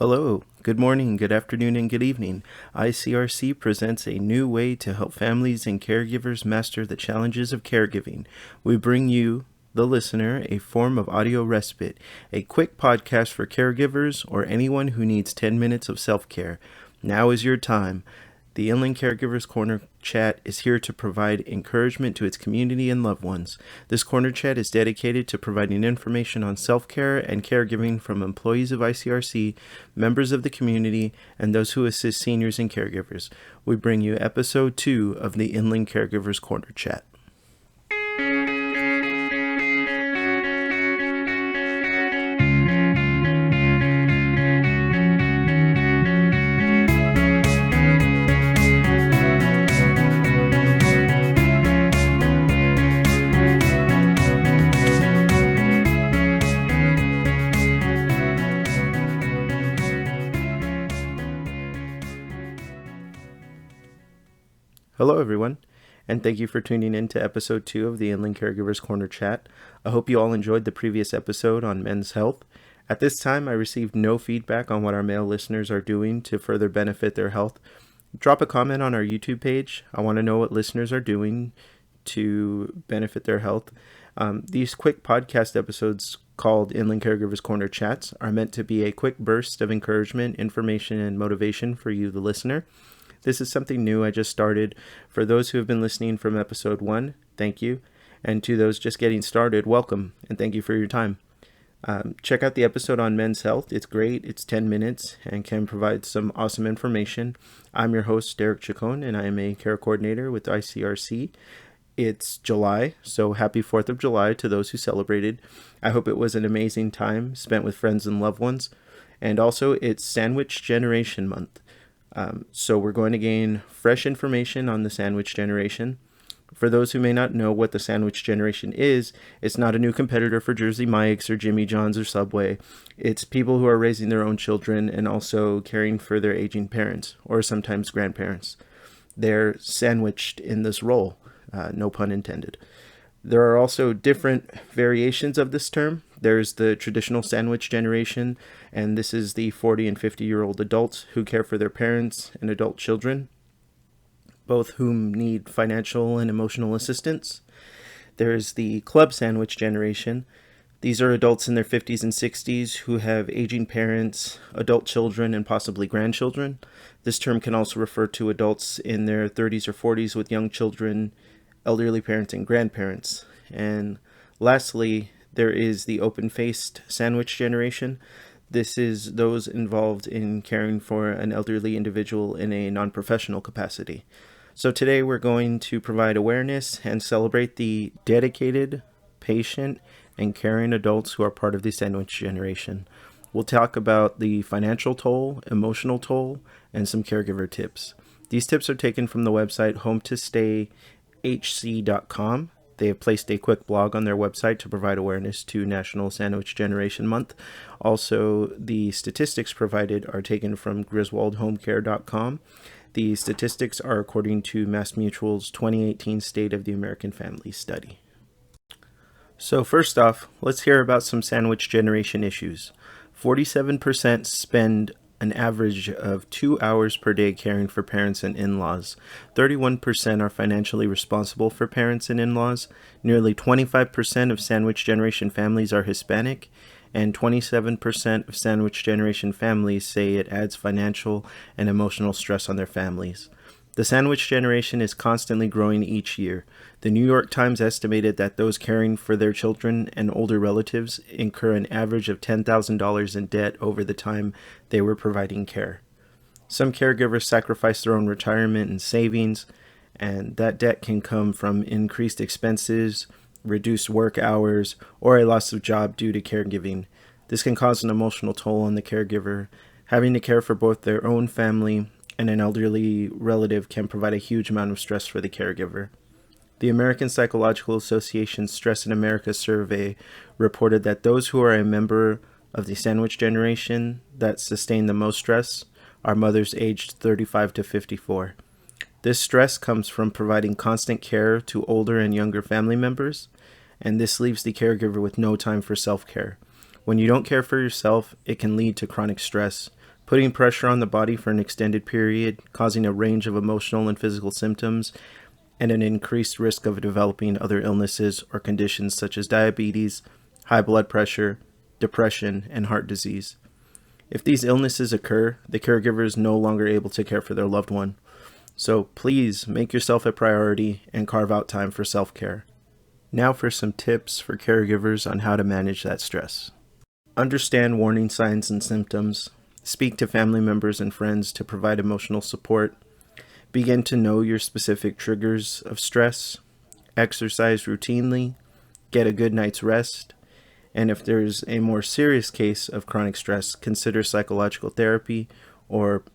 Hello, good morning, good afternoon, and good evening. ICRC presents a new way to help families and caregivers master the challenges of caregiving. We bring you, the listener, a form of audio respite, a quick podcast for caregivers or anyone who needs 10 minutes of self-care. Now is your time. The Inland Caregivers Corner Chat is here to provide encouragement to its community and loved ones. This Corner Chat is dedicated to providing information on self-care and caregiving from employees of ICRC, members of the community, and those who assist seniors and caregivers. We bring you Episode 2 of the Inland Caregivers Corner Chat. Hello, everyone, and thank you for tuning in to Episode 2 of the Inland Caregivers Corner Chat. I hope you all enjoyed the previous episode on men's health. At this time, I received no feedback on what our male listeners are doing to further benefit their health. Drop a comment on our YouTube page. I want to know what listeners are doing to benefit their health. These quick podcast episodes called Inland Caregivers Corner Chats are meant to be a quick burst of encouragement, information, and motivation for you, the listener. This is something new I just started. For those who have been listening from episode 1, thank you. And to those just getting started, welcome, and thank you for your time. Check out the episode on men's health. It's great. It's 10 minutes and can provide some awesome information. I'm your host, Derek Chacon, and I am a care coordinator with ICRC. It's July, so happy 4th of July to those who celebrated. I hope it was an amazing time spent with friends and loved ones. And also, it's Sandwich Generation Month. So we're going to gain fresh information on the sandwich generation. For those who may not know what the sandwich generation is, it's not a new competitor for Jersey Mike's or Jimmy John's or Subway. It's people who are raising their own children and also caring for their aging parents or sometimes grandparents. They're sandwiched in this role, no pun intended. There are also different variations of this term. There's the traditional sandwich generation, and this is the 40 and 50-year-old adults who care for their parents and adult children, both whom need financial and emotional assistance. There's the club sandwich generation. These are adults in their 50s and 60s who have aging parents, adult children, and possibly grandchildren. This term can also refer to adults in their 30s or 40s with young children, elderly parents, and grandparents. And lastly, there is the open-faced sandwich generation. This is those involved in caring for an elderly individual in a non-professional capacity. So today we're going to provide awareness and celebrate the dedicated, patient, and caring adults who are part of the sandwich generation. We'll talk about the financial toll, emotional toll, and some caregiver tips. These tips are taken from the website hometostayhc.com. They have placed a quick blog on their website to provide awareness to National Sandwich Generation Month. Also, the statistics provided are taken from griswoldhomecare.com. The statistics are according to MassMutual's 2018 State of the American Family Study. So first off, let's hear about some sandwich generation issues. 47% spend an average of 2 hours per day caring for parents and in-laws. 31% are financially responsible for parents and in-laws. Nearly 25% of sandwich generation families are Hispanic, and 27% of sandwich generation families say it adds financial and emotional stress on their families. The sandwich generation is constantly growing each year. The New York Times estimated that those caring for their children and older relatives incur an average of $10,000 in debt over the time they were providing care. Some caregivers sacrifice their own retirement and savings, and that debt can come from increased expenses, reduced work hours, or a loss of job due to caregiving. This can cause an emotional toll on the caregiver. Having to care for both their own family and an elderly relative can provide a huge amount of stress for the caregiver. The American Psychological Association's Stress in America survey reported that those who are a member of the sandwich generation that sustain the most stress are mothers aged 35 to 54. This stress comes from providing constant care to older and younger family members, and this leaves the caregiver with no time for self-care. When you don't care for yourself, it can lead to chronic stress, putting pressure on the body for an extended period, causing a range of emotional and physical symptoms, and an increased risk of developing other illnesses or conditions such as diabetes, high blood pressure, depression, and heart disease. If these illnesses occur, the caregiver is no longer able to care for their loved one. So please make yourself a priority and carve out time for self-care. Now for some tips for caregivers on how to manage that stress. Understand warning signs and symptoms. Speak to family members and friends to provide emotional support. Begin to know your specific triggers of stress. Exercise routinely. Get a good night's rest. And if there's a more serious case of chronic stress, consider psychological therapy or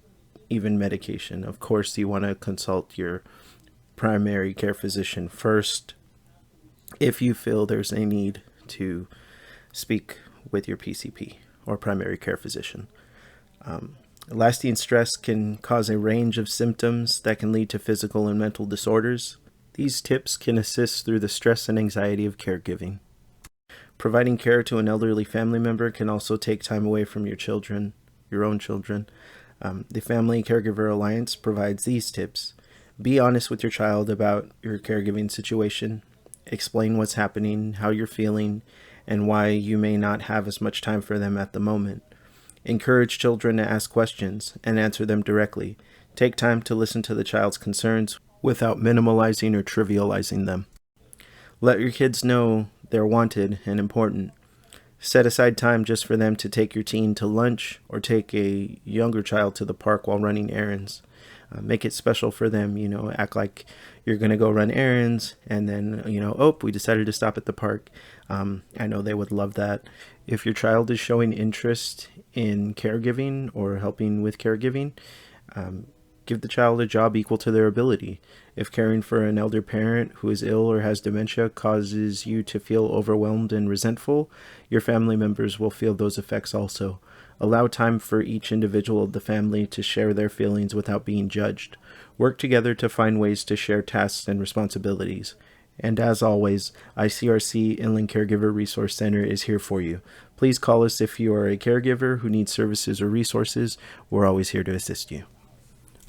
even medication. Of course, you want to consult your primary care physician first if you feel there's a need to speak with your PCP or primary care physician. Lasting stress can cause a range of symptoms that can lead to physical and mental disorders. These tips can assist through the stress and anxiety of caregiving. Providing care to an elderly family member can also take time away from your children, your own children. The Family Caregiver Alliance provides these tips. Be honest with your child about your caregiving situation. Explain what's happening, how you're feeling, and why you may not have as much time for them at the moment. Encourage children to ask questions and answer them directly. Take time to listen to the child's concerns without minimalizing or trivializing them. Let your kids know they're wanted and important. Set aside time just for them to take your teen to lunch or take a younger child to the park while running errands. Make it special for them, act like you're going to go run errands and then, we decided to stop at the park. I know they would love that. If your child is showing interest in caregiving or helping with caregiving, give the child a job equal to their ability. If caring for an elder parent who is ill or has dementia causes you to feel overwhelmed and resentful, your family members will feel those effects also. Allow time for each individual of the family to share their feelings without being judged. Work together to find ways to share tasks and responsibilities. And as always, ICRC Inland Caregiver Resource Center is here for you. Please call us if you are a caregiver who needs services or resources. We're always here to assist you.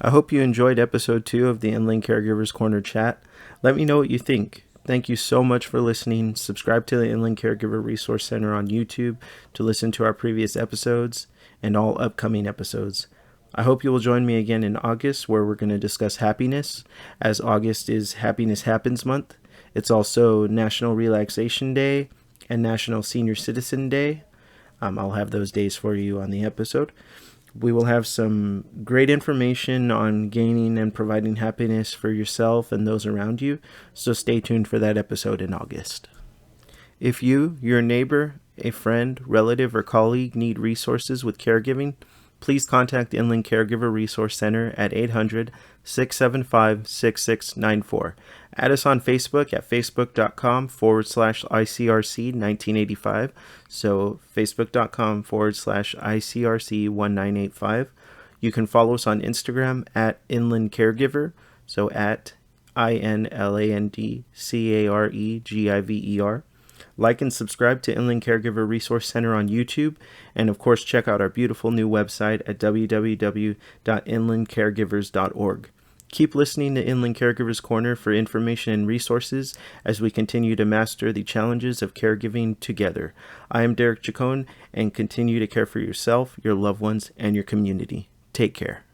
I hope you enjoyed episode 2 of the Inland Caregivers Corner chat. Let me know what you think. Thank you so much for listening. Subscribe to the Inland Caregiver Resource Center on YouTube to listen to our previous episodes and all upcoming episodes. I hope you will join me again in August, where we're going to discuss happiness, as August is Happiness Happens Month. It's also National Relaxation Day and National Senior Citizen Day. I'll have those days for you on the episode. We will have some great information on gaining and providing happiness for yourself and those around you, so stay tuned for that episode in August. If you, your neighbor, a friend, relative, or colleague need resources with caregiving, please contact Inland Caregiver Resource Center at 800-675-6694. Add us on Facebook at facebook.com/ICRC1985. So facebook.com/ICRC1985. You can follow us on Instagram at Inland Caregiver. So at INLANDCAREGIVER. Like and subscribe to Inland Caregiver Resource Center on YouTube, and of course check out our beautiful new website at www.inlandcaregivers.org. Keep listening to Inland Caregivers Corner for information and resources as we continue to master the challenges of caregiving together. I am Derek Chacon, and continue to care for yourself, your loved ones, and your community. Take care.